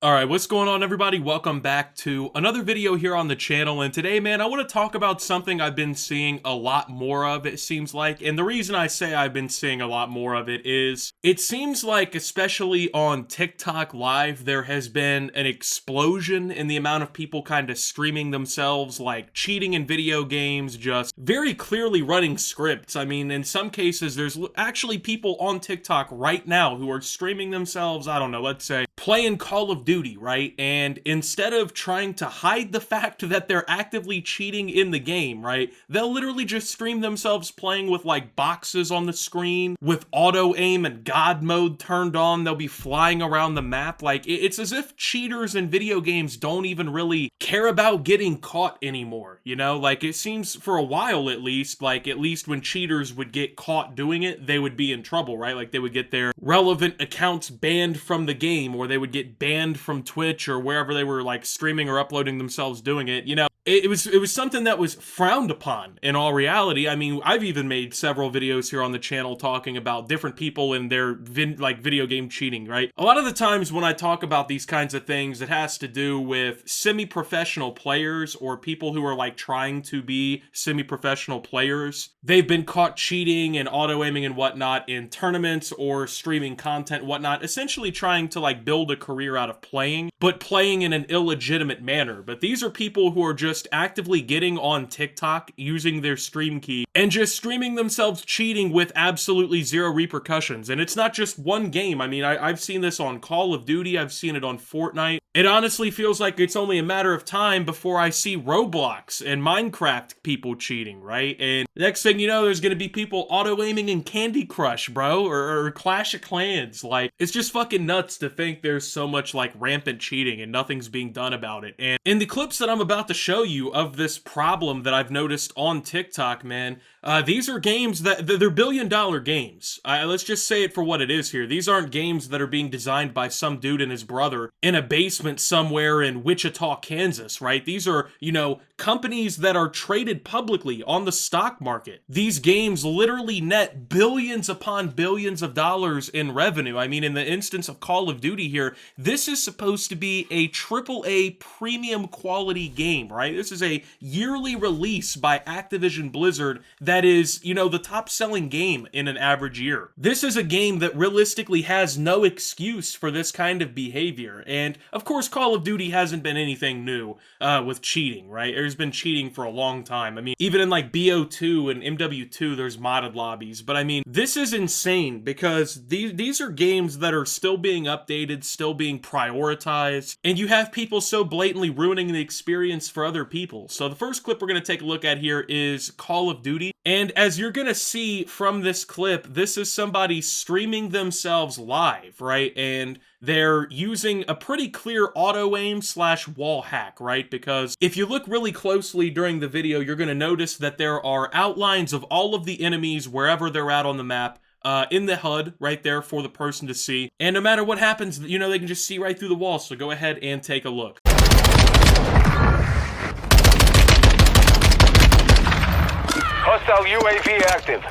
Alright, what's going on everybody? Welcome back to another video here on the channel, and today, man, I want to talk about something I've been seeing a lot more of, it seems like. And the reason I say I've been seeing a lot more of it is, it seems like, especially on TikTok Live, there has been an explosion in the amount of people kind of streaming themselves, like cheating in video games, just very clearly running scripts. I mean, in some cases, there's actually people on TikTok right now who are streaming themselves, I don't know, let's say, playing Call of Duty, right? And instead of trying to hide the fact that they're actively cheating in the game, right? They'll literally just stream themselves playing with like boxes on the screen, with auto aim and God mode turned on. They'll be flying around the map. Like, it's as if cheaters in video games don't even really care about getting caught anymore, you know? Like, it seems for a while at least, like at least when cheaters would get caught doing it, they would be in trouble, right? Like they would get their relevant accounts banned from the game, or they would get banned from Twitch or wherever they were like streaming or uploading themselves doing it. You know, it was something that was frowned upon in all reality. I mean, I've even made several videos here on the channel talking about different people and their video game cheating, right? A lot of the times when I talk about these kinds of things, it has to do with semi-professional players or people who are like trying to be semi-professional players. They've been caught cheating and auto-aiming and whatnot in tournaments or streaming content and whatnot, essentially trying to like build a career out of playing, but playing in an illegitimate manner. But these are people who are just actively getting on TikTok, using their stream key, and just streaming themselves cheating with absolutely zero repercussions. And it's not just one game. I mean, I've seen this on Call of Duty, I've seen it on Fortnite. It honestly feels like it's only a matter of time before I see Roblox and Minecraft people cheating, right? And next thing you know, there's gonna be people auto-aiming in Candy Crush, bro, or Clash of Clans. Like, it's just fucking nuts to think there's so much, like, rampant cheating and nothing's being done about it. And in the clips that I'm about to show you of this problem that I've noticed on TikTok, man, these are games that, they're billion-dollar games. Let's just say it for what it is here. These aren't games that are being designed by some dude and his brother in a basement somewhere in Wichita, Kansas, right? These are, you know, companies that are traded publicly on the stock market. These games literally net billions upon billions of dollars in revenue. I mean, in the instance of Call of Duty here, this is supposed to be a AAA premium quality game, right? This is a yearly release by Activision Blizzard that is, you know, the top selling game in an average year. This is a game that realistically has no excuse for this kind of behavior. And of course, Call of Duty hasn't been anything new with cheating, right? There's been cheating for a long time. I mean, even in like BO2 and MW2, there's modded lobbies. But I mean, this is insane because these are games that are still being updated, still being prioritized, and you have people so blatantly ruining the experience for other people. So the first clip we're going to take a look at here is Call of Duty. And as you're going to see from this clip, this is somebody streaming themselves live, right? And they're using a pretty clear auto-aim / wall hack, right? Because if you look really closely during the video, you're going to notice that there are outlines of all of the enemies wherever they're at on the map, in the HUD right there for the person to see. And no matter what happens, you know, they can just see right through the wall. So go ahead and take a look. Hostile UAV active.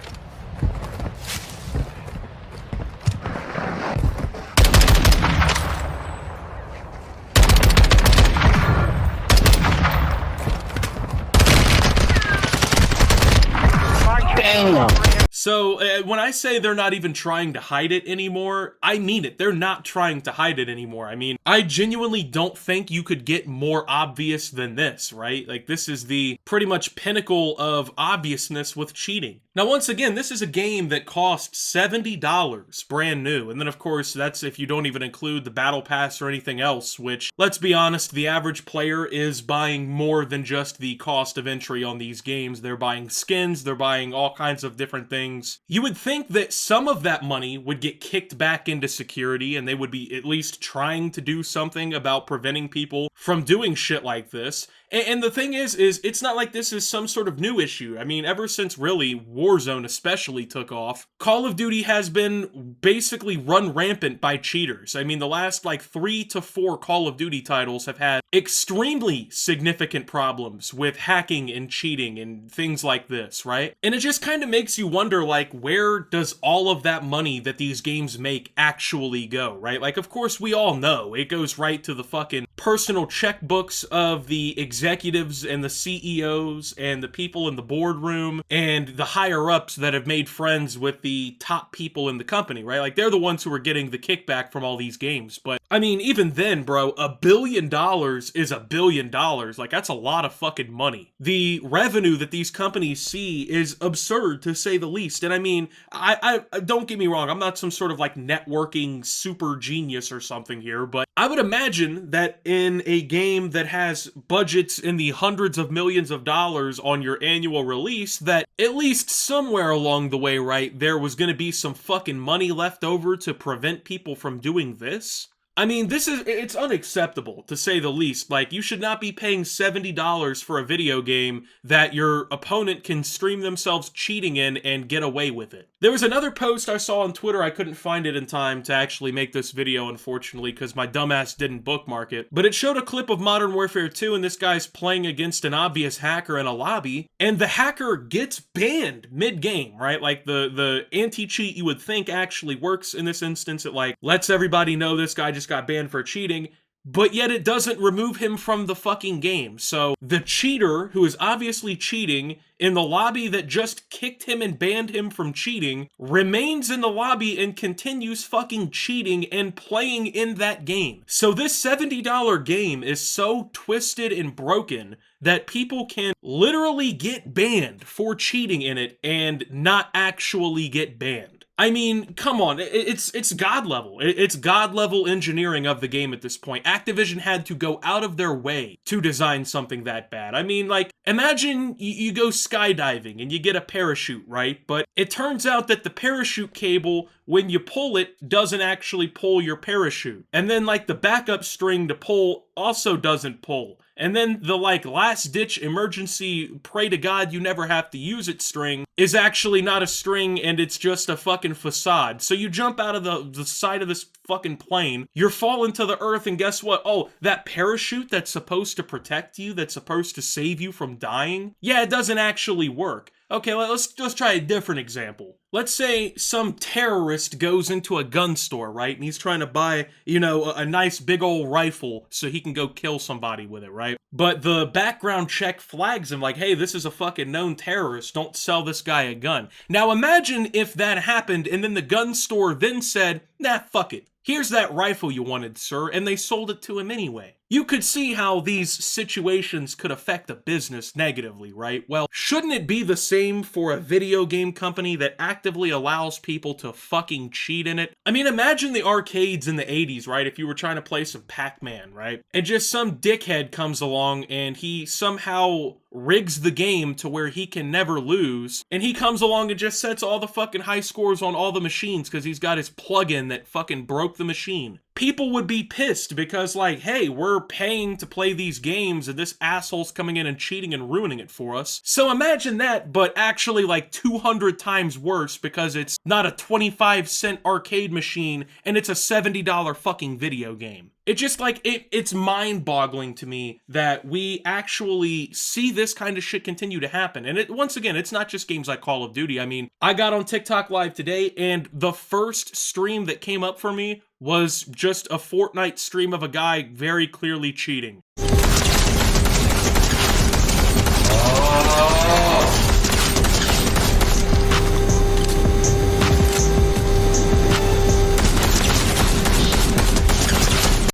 So, when I say they're not even trying to hide it anymore, I mean it. They're not trying to hide it anymore. I mean, I genuinely don't think you could get more obvious than this, right? Like, this is the pretty much pinnacle of obviousness with cheating. Now, once again, this is a game that costs $70 brand new. And then, of course, that's if you don't even include the battle pass or anything else, which, let's be honest, the average player is buying more than just the cost of entry on these games. They're buying skins, they're buying all kinds of different things. You would think that some of that money would get kicked back into security and they would be at least trying to do something about preventing people from doing shit like this. And the thing is it's not like this is some sort of new issue. I mean, ever since really Warzone especially took off, Call of Duty has been basically run rampant by cheaters. I mean, the last like 3 to 4 Call of Duty titles have had extremely significant problems with hacking and cheating and things like this, right? And it just kind of makes you wonder, like, where does all of that money that these games make actually go, right? Like, of course, we all know it goes right to the fucking personal checkbooks of the executives and the CEOs and the people in the boardroom and the higher ups that have made friends with the top people in the company, right? Like, they're the ones who are getting the kickback from all these games. But I mean, even then, bro, $1 billion is $1 billion. Like, that's a lot of fucking money. The revenue that these companies see is absurd, to say the least. And I mean, I don't get me wrong, I'm not some sort of like networking super genius or something here, but I would imagine that in a game that has budgets in the hundreds of millions of dollars on your annual release, that at least somewhere along the way, right, there was going to be some fucking money left over to prevent people from doing this. I mean, it's unacceptable, to say the least. Like, you should not be paying $70 for a video game that your opponent can stream themselves cheating in and get away with it. There was another post I saw on Twitter, I couldn't find it in time to actually make this video, unfortunately, because my dumbass didn't bookmark it, but it showed a clip of Modern Warfare 2, and this guy's playing against an obvious hacker in a lobby, and the hacker gets banned mid-game, right? Like, the anti-cheat you would think actually works in this instance. It, like, lets everybody know this guy just got banned for cheating, but yet it doesn't remove him from the fucking game. So the cheater, who is obviously cheating in the lobby that just kicked him and banned him from cheating, remains in the lobby and continues fucking cheating and playing in that game. So this $70 game is so twisted and broken that people can literally get banned for cheating in it and not actually get banned. I mean, come on, it's God level. It's God level engineering of the game at this point. Activision had to go out of their way to design something that bad. I mean, like, imagine you go skydiving and you get a parachute, right? But it turns out that the parachute cable, when you pull it, doesn't actually pull your parachute. And then, like, the backup string to pull also doesn't pull. And then the, like, last-ditch emergency pray to God you never have to use it string is actually not a string, and it's just a fucking facade. So you jump out of the side of this fucking plane, you're falling to the earth, and guess what? Oh, that parachute that's supposed to protect you, that's supposed to save you from dying? Yeah, it doesn't actually work. Okay, let's try a different example. Let's say some terrorist goes into a gun store, right? And he's trying to buy, you know, a nice big old rifle so he can go kill somebody with it, right? But the background check flags him like, hey, this is a fucking known terrorist. Don't sell this guy a gun. Now imagine if that happened and then the gun store then said, nah, fuck it. Here's that rifle you wanted, sir, and they sold it to him anyway. You could see how these situations could affect a business negatively, right? Well, shouldn't it be the same for a video game company that actively allows people to fucking cheat in it? I mean, imagine the arcades in the 80s, right? If you were trying to play some Pac-Man, right? And just some dickhead comes along and he somehow rigs the game to where he can never lose, and he comes along and just sets all the fucking high scores on all the machines because he's got his plugin that fucking broke the machine. People would be pissed because, like, hey, we're paying to play these games and this asshole's coming in and cheating and ruining it for us. So imagine that, but actually like 200 times worse because it's not a 25-cent arcade machine and it's a $70 fucking video game. It just, like, it's mind-boggling to me that we actually see this kind of shit continue to happen. And once again, it's not just games like Call of Duty. I mean, I got on TikTok Live today, and the first stream that came up for me was just a Fortnite stream of a guy very clearly cheating.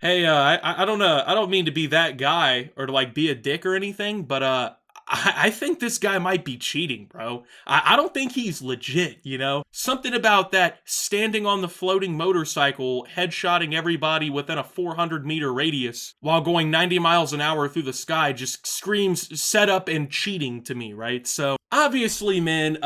Hey, I don't mean to be that guy or to, like, be a dick or anything, but, I think this guy might be cheating, bro. I don't think he's legit, you know? Something about that standing on the floating motorcycle, headshotting everybody within a 400-meter radius while going 90 miles an hour through the sky just screams setup and cheating to me, right? So, obviously, man,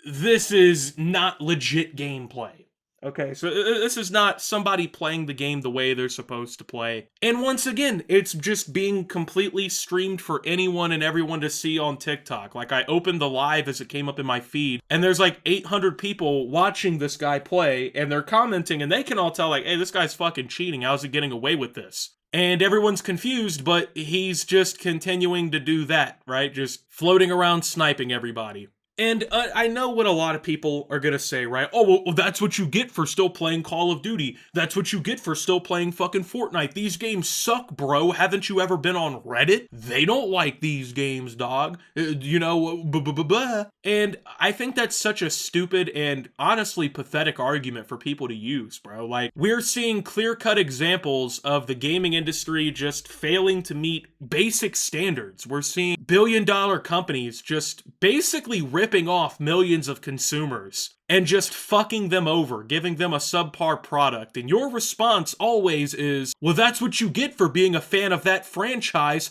this is not legit gameplay. Okay, so this is not somebody playing the game the way they're supposed to play. And once again, it's just being completely streamed for anyone and everyone to see on TikTok. Like, I opened the live as it came up in my feed, and there's like 800 people watching this guy play, and they're commenting, and they can all tell, like, hey, this guy's fucking cheating. How's he getting away with this? And everyone's confused, but he's just continuing to do that, right? Just floating around sniping everybody. And I know what a lot of people are gonna say, right? Oh, well, that's what you get for still playing Call of Duty. That's what you get for still playing fucking Fortnite. These games suck, bro. Haven't you ever been on Reddit? They don't like these games, dog. You know, And I think that's such a stupid and honestly pathetic argument for people to use, bro. Like, we're seeing clear-cut examples of the gaming industry just failing to meet basic standards. We're seeing billion-dollar companies just basically ripping off millions of consumers and just fucking them over, giving them a subpar product. And your response always is, well, that's what you get for being a fan of that franchise.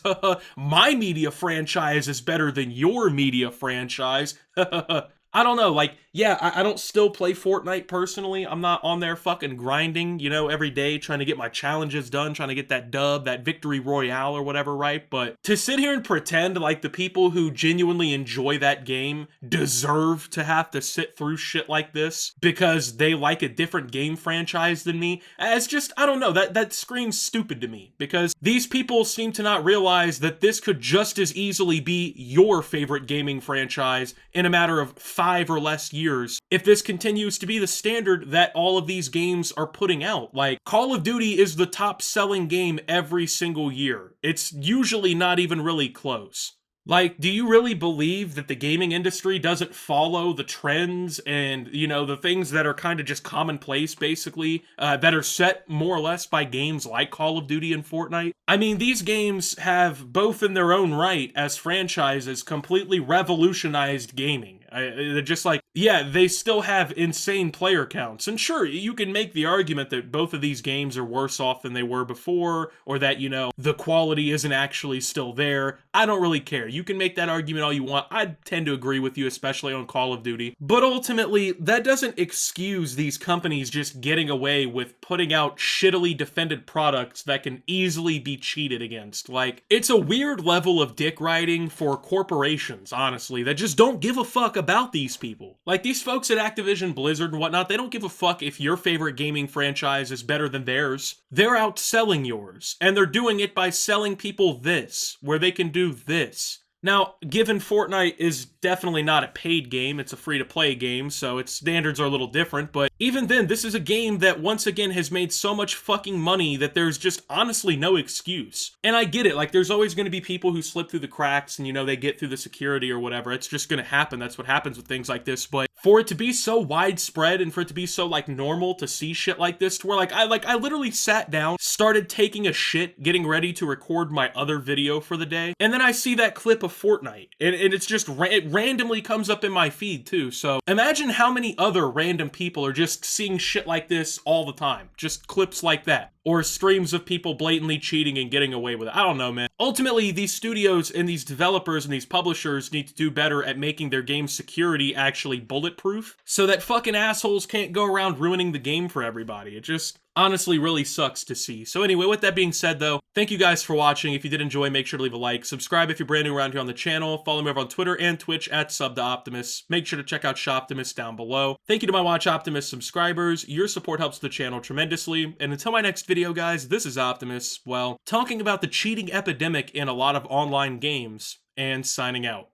My media franchise is better than your media franchise. I don't know, like, yeah, I don't still play Fortnite personally. I'm not on there fucking grinding, you know, every day trying to get my challenges done, trying to get that dub, that victory royale or whatever, right? But to sit here and pretend like the people who genuinely enjoy that game deserve to have to sit through shit like this because they like a different game franchise than me, it's just, I don't know, that screams stupid to me, because these people seem to not realize that this could just as easily be your favorite gaming franchise in a matter of 5 or less years if this continues to be the standard that all of these games are putting out. Like, Call of Duty is the top selling game every single year. It's usually not even really close. Like, do you really believe that the gaming industry doesn't follow the trends and, you know, the things that are kind of just commonplace, basically, that are set more or less by games like Call of Duty and Fortnite? I mean, these games have, both in their own right, as franchises, completely revolutionized gaming. They're just like, yeah, they still have insane player counts. And sure, you can make the argument that both of these games are worse off than they were before, or that, you know, the quality isn't actually still there. I don't really care. You can make that argument all you want. I tend to agree with you, especially on Call of Duty. But ultimately, that doesn't excuse these companies just getting away with putting out shittily defended products that can easily be cheated against. Like, it's a weird level of dick riding for corporations, honestly, that just don't give a fuck about these people. Like, these folks at Activision Blizzard and whatnot, they don't give a fuck if your favorite gaming franchise is better than theirs. They're outselling yours, and they're doing it by selling people this, where they can do this. Now, given Fortnite is definitely not a paid game, it's a free-to-play game, so its standards are a little different, but even then, this is a game that once again has made so much fucking money that there's just honestly no excuse. And I get it, like, there's always going to be people who slip through the cracks and, you know, they get through the security or whatever. It's just going to happen. That's what happens with things like this. But for it to be so widespread and for it to be so, like, normal to see shit like this, to where, I literally sat down, started taking a shit, getting ready to record my other video for the day, and then I see that clip of Fortnite, and it's just, it randomly comes up in my feed, too. So imagine how many other random people are just seeing shit like this all the time. Just clips like that. Or streams of people blatantly cheating and getting away with it. I don't know, man. Ultimately, these studios and these developers and these publishers need to do better at making their game security actually bulletproof, so that fucking assholes can't go around ruining the game for everybody. It just honestly really sucks to see. So anyway, with that being said though, thank you guys for watching. If you did enjoy, make sure to leave a like. Subscribe if you're brand new around here on the channel. Follow me over on Twitter and Twitch at SubToOptimus. Make sure to check out Shoptimus down below. Thank you to my Watch Optimus subscribers. Your support helps the channel tremendously. And until my next video, guys, this is Optimus, well, talking about the cheating epidemic in a lot of online games, and signing out.